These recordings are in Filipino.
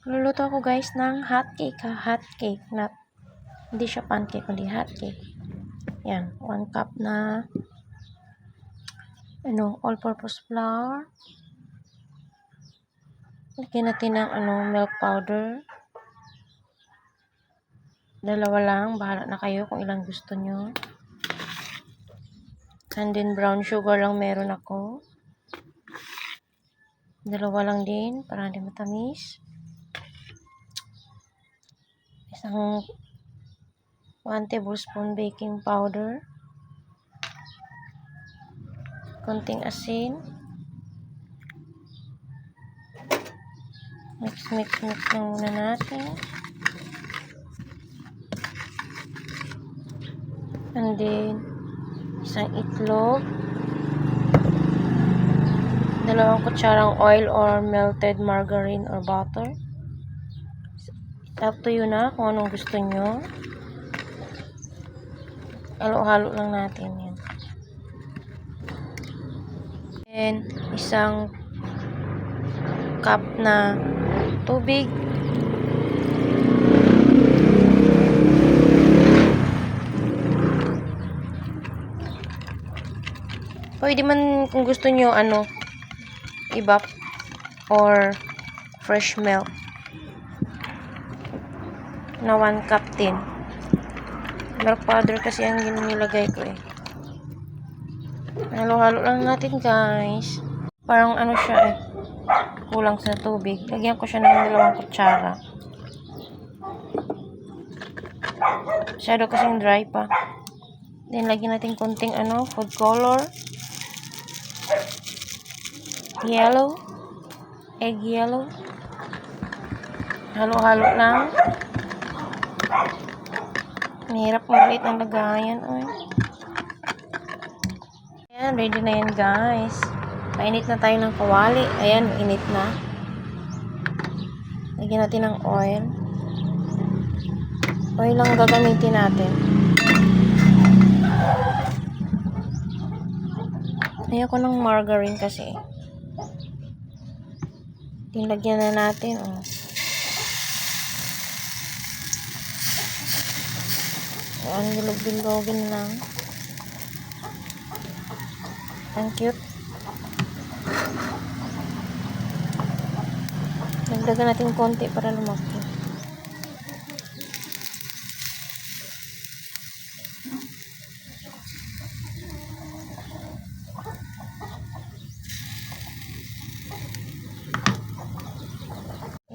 Luluto ako guys ng hot cake ha. Hot cake. Hindi siya pancake, kundi hot cake. Yan. 1 cup na all-purpose flour. Lagyan natin ng milk powder. 2 lang. Bahala na kayo kung ilang gusto nyo. And then brown sugar lang meron ako. 2 lang din para hindi matamis. Isang 1 tablespoon baking powder. Konting asin. Mix lang muna natin. And then isang itlog. 2 kutsarang oil or melted margarine or butter. Up to you na kung anong gusto nyo. Halo-halo lang natin yan. And isang cup na tubig. Pwede man kung gusto nyo ibap or fresh milk na 1 cup din. Milk powder kasi ang nilagay ko eh. Halo-halo lang natin guys. Parang siya kulang sa tubig. Lagyan ko siya ng 2 kutsara. Masyado kasing dry pa. Then lagyan natin konting food color. Yellow. Egg yellow. Halo-halo lang. Mahirap ulit ang lagayan. Ayan, ready na yan guys. Painit na tayo ng kawali. Ayan, init na. Lagyan natin ng oil. Oil lang gagamitin natin. Ayoko ng margarine kasi. Lagyan na natin. Ang bilog-bilogin lang. Ang cute. Nagdagan natin konti para lumaki.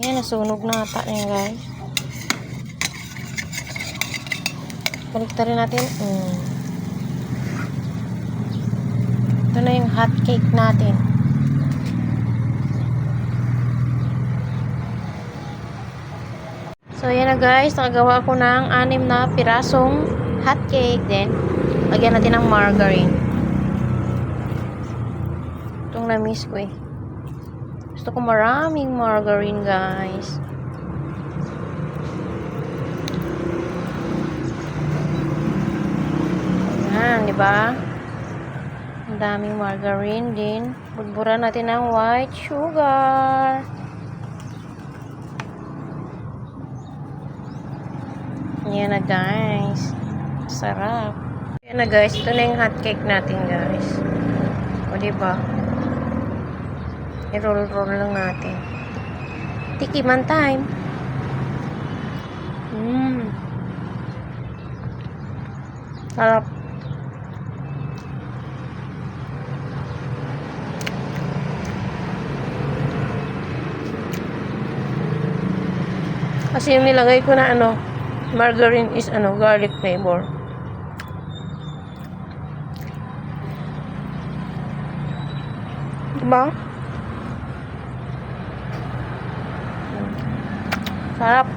Ayan, nasunog na ata niya guys. Baliktarin natin. Ito na yung hot cake natin. So, yan na guys. Nakagawa ko ng 6 na pirasong hot cake. Then, lagyan natin ng margarine. Itong na-miss ko eh. Gusto ko maraming margarine guys. Ayan, diba? Ang daming margarine din. Budburan natin ng white sugar. Ayan na guys. Sarap. Ayan na guys. Ito na yung hot cake natin guys. O diba? I-roll-roll lang natin. Tikiman time. Sarap. Kasi yung nilagay ko na margarine is garlic flavor. Diba? Sarap.